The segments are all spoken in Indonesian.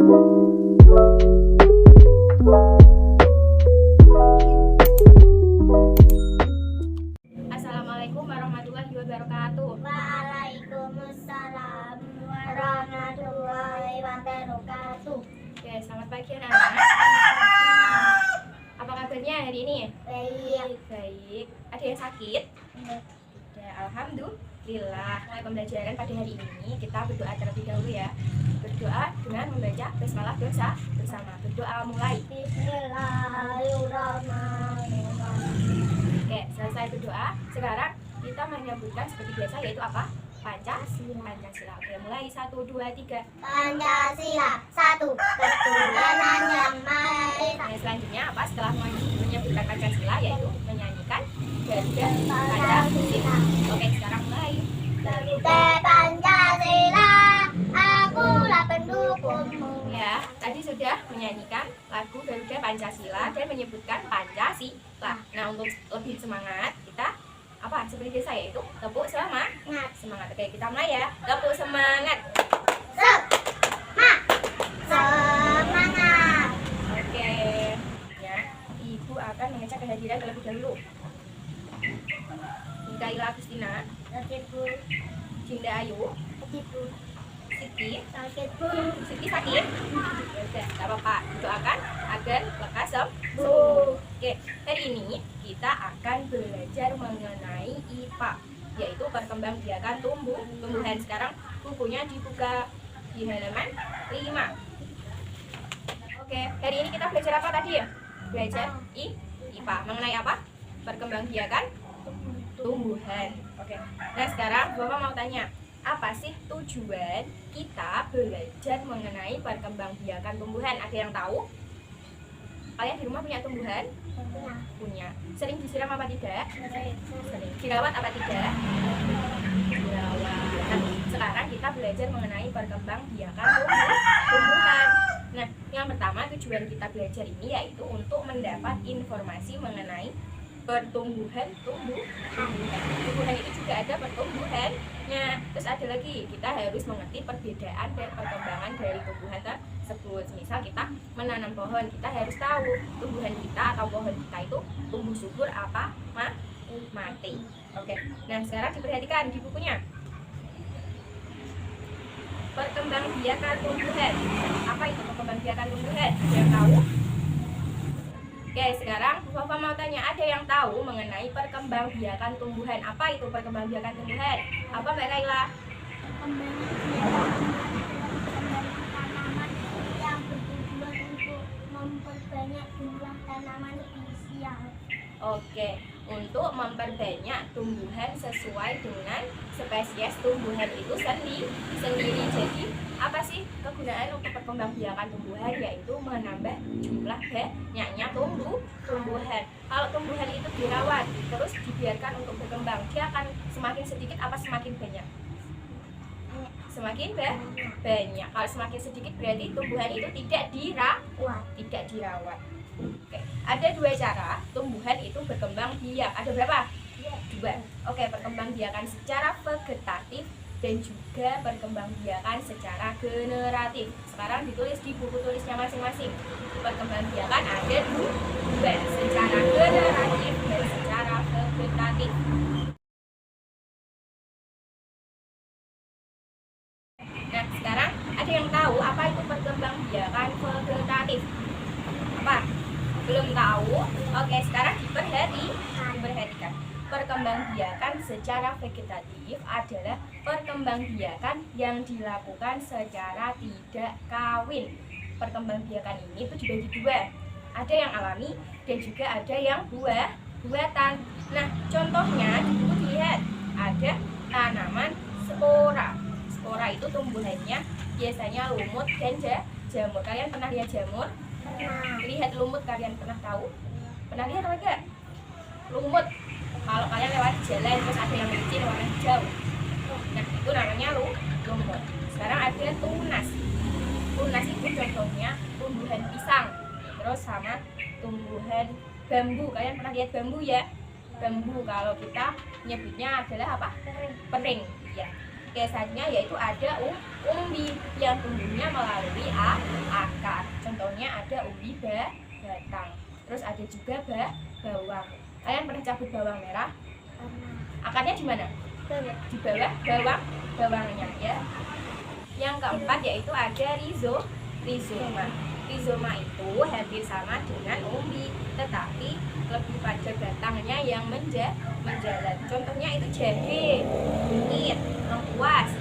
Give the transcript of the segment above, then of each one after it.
Assalamualaikum warahmatullahi wabarakatuh. Waalaikumsalam warahmatullahi wabarakatuh. Oke, selamat pagi anak-anak. Apa kabarnya hari ini? Baik. Baik. Ada yang sakit? Ya, alhamdulillah. Mulai pembelajaran pada hari ini kita berdoa terlebih dahulu ya. Berdoa dengan membaca basmalah bersama. Berdoa mulai. Bismillahirrahmanirrahim. Oke, selesai berdoa. Sekarang kita menyebutkan seperti biasa, yaitu apa? Pancasila. Oke, mulai 1, 2, 3. Pancasila, satu ketuhanan yang maha esa. Nah, selanjutnya apa? Setelah menyebutkan Pancasila, yaitu menyanyikan Garuda Pancasila. Oke, sekarang mulai. Garuda Pancasila, akulah pendukungmu. Ya, tadi sudah menyanyikan lagu Garuda Pancasila dan menyebutkan Pancasila. Nah, untuk lebih semangat, kita apa? Seperti biasa, yaitu tepuk semangat. Oke, kita mulai ya. Tepuk semangat. Semangat. Oke. Ya, Ibu akan mengecek kehadiran terlebih dahulu. Mikaela Agustina, Sakitku, Jinda Ayu, sakitku, Siti. sakitku. Siti sakit? Ya udah, gak apa-apa. Doakan agar lekas sembuh. Oke, hari ini kita akan belajar mengenai IPA, yaitu perkembangbiakan tumbuhan. Sekarang bukunya dibuka di halaman 5. Oke, hari ini kita belajar apa tadi ya? Belajar IPA. Mengenai apa? Perkembangbiakan tumbuhan. Oke. Nah, sekarang Bapak mau tanya, apa sih tujuan kita belajar mengenai perkembangbiakan tumbuhan? Ada yang tahu? Kalian di rumah punya tumbuhan? Punya. Sering disiram apa tidak? Sering. Dirawat apa tidak? Dirawat. Nah, sekarang kita belajar mengenai perkembangbiakan tumbuhan. Nah, yang pertama tujuan kita belajar ini yaitu untuk mendapat informasi mengenai pertumbuhan tumbuhan itu juga ada pertumbuhannya. Terus ada lagi, kita harus mengerti perbedaan dan perkembangan dari tumbuhan tersebut. Misal kita menanam pohon, kita harus tahu tumbuhan kita atau pohon kita itu tumbuh subur apa mati. Oke. Nah, sekarang diperhatikan di bukunya. Perkembangbiakan tumbuhan. Apa itu perkembangbiakan tumbuhan? Ada yang tahu? Oke, sekarang Bu Fafa mau tanya, ada yang tahu mengenai perkembangbiakan tumbuhan? Apa itu perkembangbiakan tumbuhan? Apa Mbak Laila? Tanaman yang bertujuan untuk memperbanyak jumlah tanaman spesial. Oke, untuk memperbanyak tumbuhan sesuai dengan spesies tumbuhan itu sendiri. Jadi, apa sih kegunaan untuk perkembangbiakan tumbuhan? Yaitu menambah jumlah banyaknya tumbuhan. Kalau tumbuhan itu dirawat, terus dibiarkan untuk berkembang, dia akan semakin sedikit apa semakin banyak? Semakin banyak. Kalau semakin sedikit berarti tumbuhan itu tidak dirawat. Oke. Ada 2 cara tumbuhan itu berkembang biak. Ada berapa? 2. Oke, perkembangbiakan secara vegetatif dan juga perkembangbiakan secara generatif. Sekarang ditulis di buku tulisnya masing-masing. Perkembangbiakan ada 2, secara generatif dan secara vegetatif. Nah, sekarang ada yang tahu apa itu perkembangbiakan vegetatif? Apa? Belum tahu? Oke, sekarang diperhatikan. Perkembangbiakan secara vegetatif adalah perkembangbiakan yang dilakukan secara tidak kawin. Perkembangbiakan ini itu dibagi 2. Ada yang alami dan juga ada yang buatan. Nah, contohnya di buku dilihat ada tanaman spora. Spora itu tumbuhannya biasanya lumut dan jamur. Kalian pernah lihat jamur? Lihat lumut, kalian pernah tahu? Pernah lihat apa enggak? Lumut. Kalau kalian lewat jalan terus ada yang licin warna hijau, nah itu namanya lumut. Sekarang ada tunas. Tunas itu contohnya tumbuhan pisang, terus sama tumbuhan bambu. Kalian pernah lihat bambu ya? Bambu kalau kita nyebutnya adalah apa? Pering. Ya. Oke, selanjutnya yaitu ada umbi yang tumbuhnya melalui umbi, batang. Terus ada juga bawang. Kalian pernah cabut bawang merah? Akarnya di mana? Di bawah bawangnya ya. Yang keempat yaitu ada rizoma. Rizoma itu hampir sama dengan umbi, tetapi lebih pada batangnya yang menjalar. Contohnya itu jahe, kunyit, lengkuas.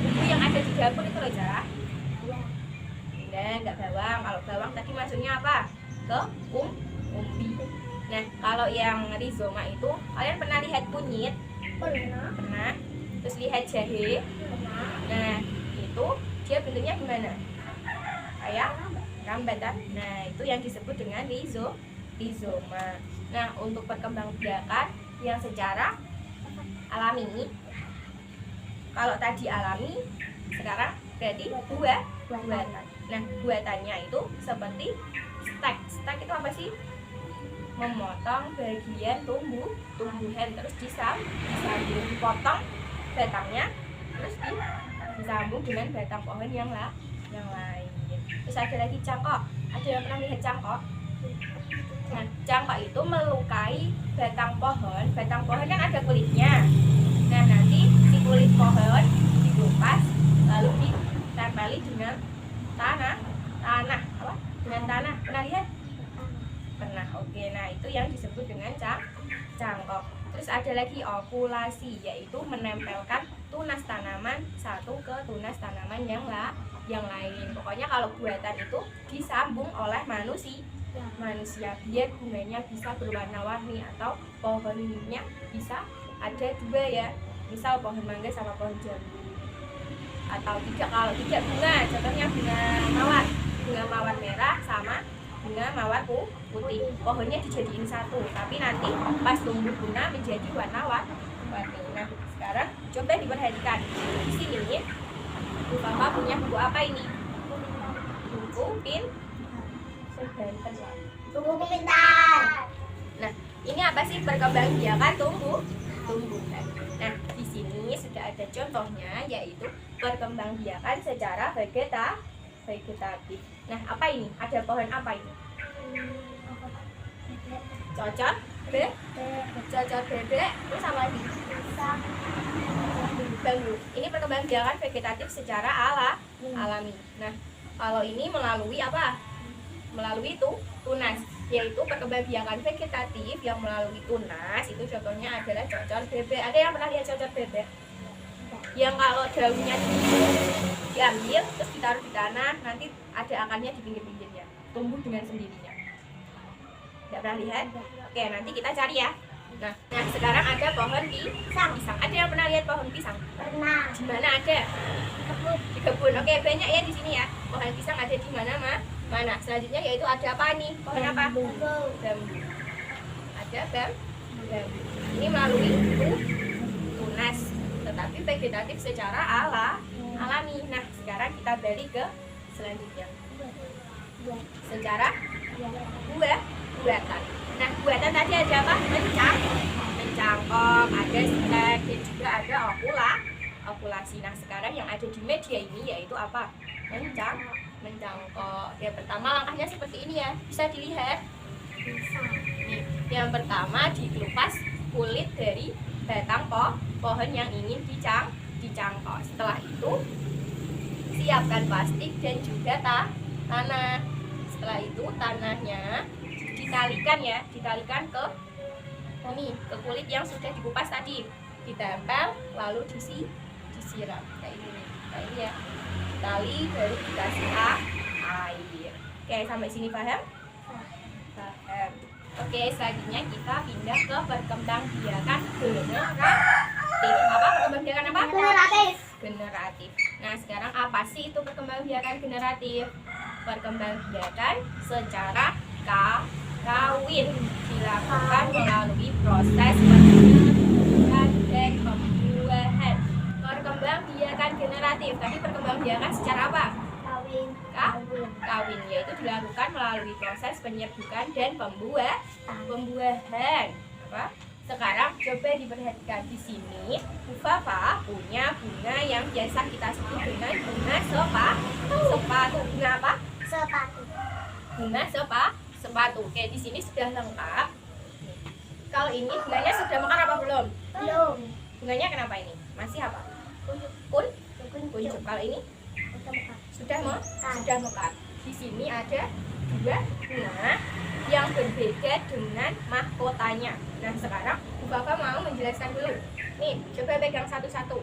Bumbu yang ada di dapur itu loh, Zara. Enggak bawang. Kalau bawang tadi masuknya apa? Ke umbi. Nah, kalau yang rizoma itu, kalian pernah lihat kunyit? Pernah. Terus lihat jahe? Nah, itu dia bentuknya gimana? Kayak rambat kan? Nah, itu yang disebut dengan rizoma. Nah, untuk perkembangbiakan yang secara alami, kalau tadi alami, sekarang berarti buatan. Nah, buatannya itu seperti stek. Stek itu apa sih? Memotong bagian tumbuhan terus disambung, dipotong batangnya, terus disambung dengan batang pohon yang lain. Terus ada lagi cangkok. Ada yang pernah lihat cangkok? Nah, cangkok itu melukai batang pohon. Batang pohon kan ada kulitnya. Nah, nanti si kulit pohon dikupas lalu ditempeli dengan tanah apa? Dengan tanah. Pernah lihat? Pernah. Oke. Nah, itu yang disebut dengan cangkok. Terus ada lagi okulasi, yaitu menempelkan tunas tanaman satu ke tunas tanaman yang lain. Pokoknya kalau buatan itu disambung oleh manusia biar bunganya bisa berwarna-warni atau pohonnya bisa ada dua ya. Misal pohon mangga sama pohon jambu. Atau kalau tidak bunga, contohnya bunga mawar merah sama bunga mawar putih. Pohonnya dijadiin satu, tapi nanti pas tumbuh bunga menjadi warna-warni. Nah, sekarang coba diperhatikan. Di sini Bapak punya buku apa ini? Buku pintar. Nah, ini apa sih perkembangbiakan tumbuhan. Nah, di sini sudah ada contohnya, yaitu perkembangbiakan secara vegetatif. Nah, apa ini? Ada pohon apa ini? Cocok bebek, terus apa lagi? Bambu. Ini perkembangbiakan vegetatif secara alami. Nah, kalau ini melalui apa? Melalui tunas, yaitu perkembangbiakan vegetatif yang melalui tunas. Itu contohnya adalah cocor bebek. Ada yang pernah lihat cocor bebek? Yang kalau daunnya diambil terus ditaruh di tanah, nanti ada akarnya di pinggir-pinggirnya, tumbuh dengan sendirinya. Tidak pernah lihat? Oke, nanti kita cari ya. Nah, sekarang ada pohon pisang. Ada yang pernah lihat pohon pisang? Pernah. Di mana ada? Di kebun. Oke, banyak ya di sini ya. Pohon pisang ada di mana? Selanjutnya yaitu ada apa nih? Pohon apa? Bambu. Ada bambu. Ini melalui tunas, tetapi vegetatif secara alami. Nah, sekarang kita balik ke selanjutnya. Secara buatan. Nah, buatan tadi ada apa? Mencangkok, ada stek, dan juga ada okulasi. Nah, sekarang yang ada di media ini yaitu apa? Mencangkok. Ya, pertama langkahnya seperti ini ya. Bisa dilihat. Nih, yang pertama dikelupas kulit dari batang pohon yang ingin dicangkok. Setelah itu siapkan plastik dan juga tanah. Setelah itu tanahnya ditalikan ke kulit yang sudah dikupas tadi, ditempel lalu disiram kayak ini ya, tali baru dikasih air. Oke, sampai sini paham? Oke, selanjutnya kita pindah ke perkembangbiakan generatif. Nah, sekarang apa sih itu perkembangbiakan generatif? Perkembangbiakan secara kawin dilakukan melalui proses penumbuhan dan pembuahan. Perkembangbiakan generatif. Tadi perkembangbiakan secara apa? Kawin, yaitu dilakukan melalui proses penyerbukan dan pembuahan. Apa? Sekarang coba diperhatikan di sini. Fafa punya bunga yang biasa kita sebut dengan bunga sepatu. Bunga apa? Sepatu. bunga sepatu. Oke, di sini sudah lengkap. Kalau ini bunganya sudah mekar apa belum? Belum. Bunganya kenapa ini? Masih apa? Kuncup. Kalau ini sudah mekar. Di sini ada 2 bunga yang berbeda dengan mahkotanya. Nah, sekarang Bu Fafa mau menjelaskan dulu. Nih, coba pegang satu-satu.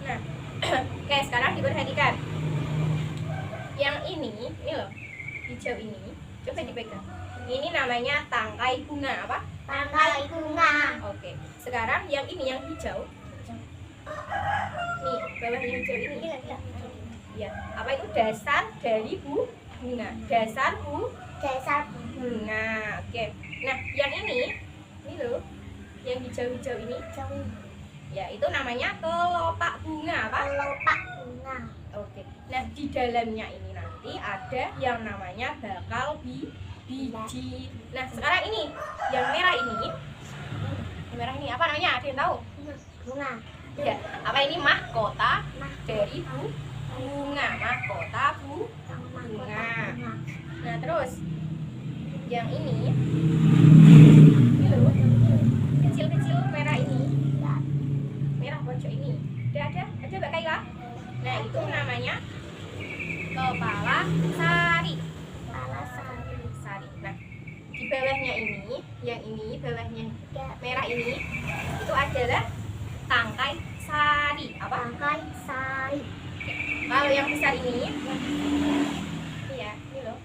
Nah, oke, sekarang diperhatikan. Yang ini loh, hijau ini, coba dipegang. Ini namanya tangkai bunga apa? Tangkai bunga. Oke, sekarang yang ini yang hijau. Nih, bawahnya hijau ini. Ya, apa itu dasar dari bunga? Dasar bunga. Oke. Nah, yang ini loh, yang hijau-hijau ini. Ya, itu namanya kelopak bunga apa? Kelopak bunga. Oke. Nah, di dalamnya ini nanti ada yang namanya bakal biji. Nah, sekarang ini yang merah ini. Yang merah ini apa namanya? Ada yang tahu? Bunga. Ya, apa ini mahkota dari bunga? Mahkota bunga. Nah, terus yang ini loh, kecil-kecil merah ini. Merah pojok ini. Ada Mbak Kaila? Nah, itu namanya kepala sari. Nah, di bawahnya ini, yang ini bawahnya merah ini, itu adalah tangkai sari. Apa? Tangkai sari. Kalau yang besar ini ya, ini loh,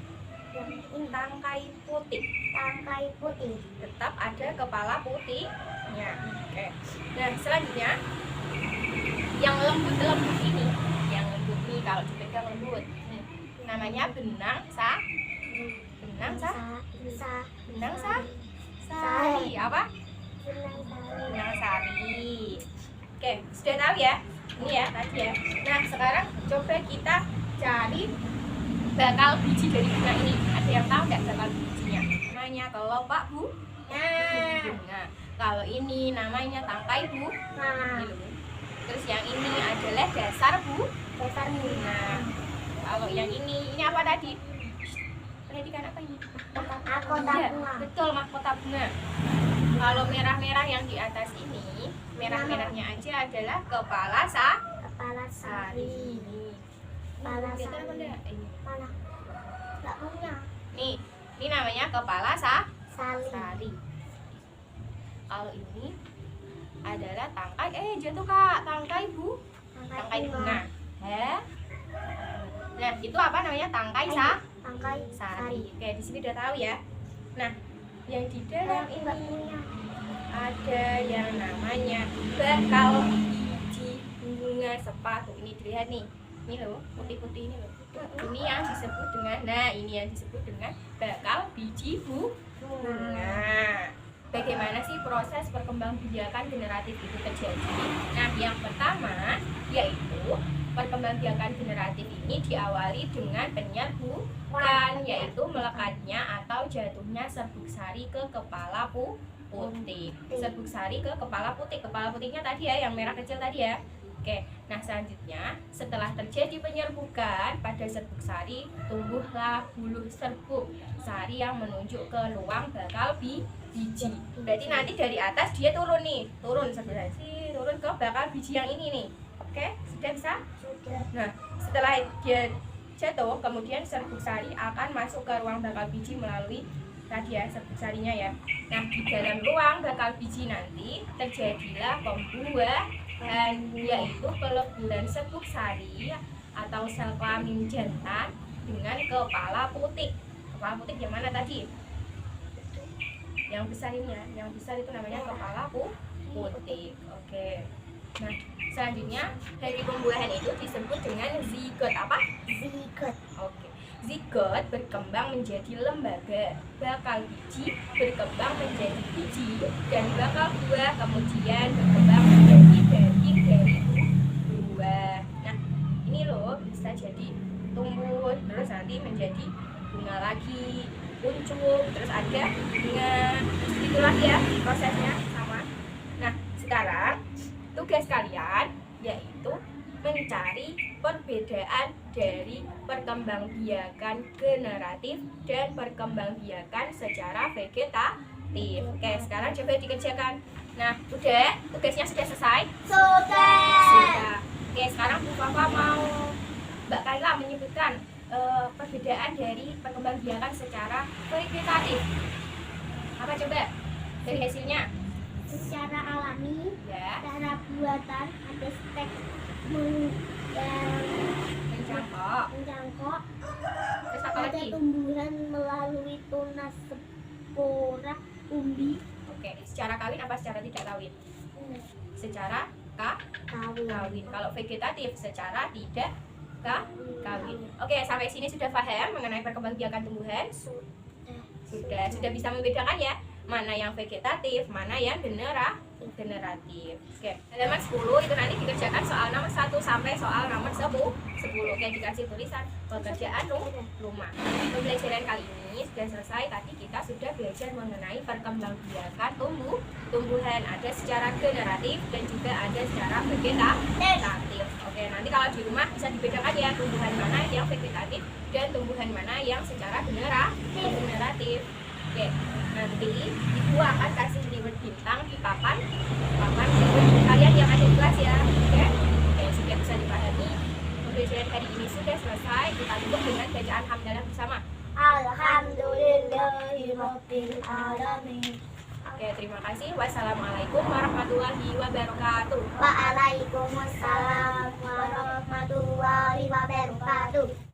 tangkai putih. Tangkai putih. Tetap ada kepala putihnya. Oke. Nah, selanjutnya yang lembut ini, kalau dipegang lembut. Namanya benang sari. Apa? Benang sari. Oke, sudah tahu ya? Ini ya tadi ya. Nah, sekarang coba kita cari bakal biji dari bunga ini. Ada yang tahu nggak bakal bijinya? Namanya kelopak bunga. Kalau ini namanya tangkai bunga. Terus yang ini adalah dasar bunga. Kalau yang ini apa tadi? Perhatikan apa ini? Mahkota Iya, bunga. betul, mahkota bunga. Kalau merah-merah yang di atas ini, merah-merahnya aja adalah kepala Kepala sari. sari. Kepala Kelihatan apa sari. enggak? Ini. Mana? Enggak punya. Nih, ini namanya kepala Sari. sari. Kalau ini adalah tangkai, jatuh Kak, tangkai tangkai bunga. Nah, itu apa namanya? Tangkai Tangkai sari. Oke, di sini udah tahu ya. Nah, yang di dalam ini ada yang namanya bakal biji bunga sepatu. Ini dilihat nih. Ini loh, putih-putih ini loh. Ini yang disebut dengan bakal biji bunga. Bagaimana sih proses perkembangbiakan generatif itu terjadi? Nah, yang pertama yaitu perkembangbiakan generatif ini diawali dengan penyerbukan, yaitu melekatnya atau jatuhnya serbuk sari ke kepala putih. Serbuk sari ke kepala putih. Kepala putihnya tadi ya, yang merah kecil tadi ya. Oke, nah selanjutnya setelah terjadi penyerbukan pada serbuk sari, tumbuhlah bulu serbuk sari yang menunjuk ke ruang bakal biji. Berarti nanti dari atas dia turun serbuk sari, turun ke bakal biji yang ini nih. Oke, sudah bisa? Sudah. Nah, setelah dia jatuh, kemudian serbuk sari akan masuk ke ruang bakal biji melalui tadi ya, serbuk sarinya ya. Nah, di dalam ruang bakal biji nanti terjadilah pembuahan, yaitu peleburan serbuk sari atau sel kelamin jantan dengan kepala putih. Kepala putih yang mana tadi? Yang besar ini ya, yang besar itu namanya kepala putih. Oke. Nah, selanjutnya dari pembuahan itu disebut dengan zigot. Apa? Zigot. Oke. Zigot berkembang menjadi lembaga, bakal biji berkembang menjadi biji, dan bakal buah kemudian berkembang menjadi daging dari buah. Nah, ini loh bisa jadi tumbuh, terus nanti menjadi bunga lagi, kuncup, terus ada bunga. Itulah ya prosesnya sama. Nah, sekarang tugas kalian yaitu mencari perbedaan dari perkembangbiakan generatif dan perkembangbiakan secara vegetatif. Oke, sekarang coba dikerjakan. Nah, udah? Tugasnya sudah selesai? Sudah. Oke, sekarang Bu Papa mau Mbak Kaila menyebutkan perbedaan dari perkembangbiakan secara vegetatif. Apa coba dari hasilnya? Secara alami, Ya, cara buatan ada stek menjangkau. Terus apa ada lagi? tumbuhan melalui tunas spora umbi. Oke, secara kawin apa secara tidak kawin? Secara kawin. Kalau vegetatif secara tidak kawin. Oke, sampai sini sudah paham mengenai perkembangbiakan tumbuhan? Sudah bisa membedakan ya, mana yang vegetatif, mana yang generatif. Oke, halaman 10 itu nanti dikerjakan soal nomor 1 sampai soal nomor 10. Oke, dikasih tulisan pekerjaan rumah. Pembelajaran kali ini sudah selesai. Tadi kita sudah belajar mengenai perkembangbiakan tumbuhan. Ada secara generatif dan juga ada secara vegetatif. Oke, nanti kalau di rumah bisa dibedakan ya, tumbuhan mana yang vegetatif dan tumbuhan mana yang secara generatif. Oke, nanti ibu akan kasih reward bintang di papan kalian yang ada di kelas ya. Oke, sudah bisa dipahami. Pembelajaran hari ini sudah selesai. Kita tutup dengan bacaan hamdalah bersama. Alhamdulillahirabbil alamin. Oke, terima kasih. Wassalamualaikum warahmatullahi wabarakatuh. Waalaikumsalam warahmatullahi wabarakatuh.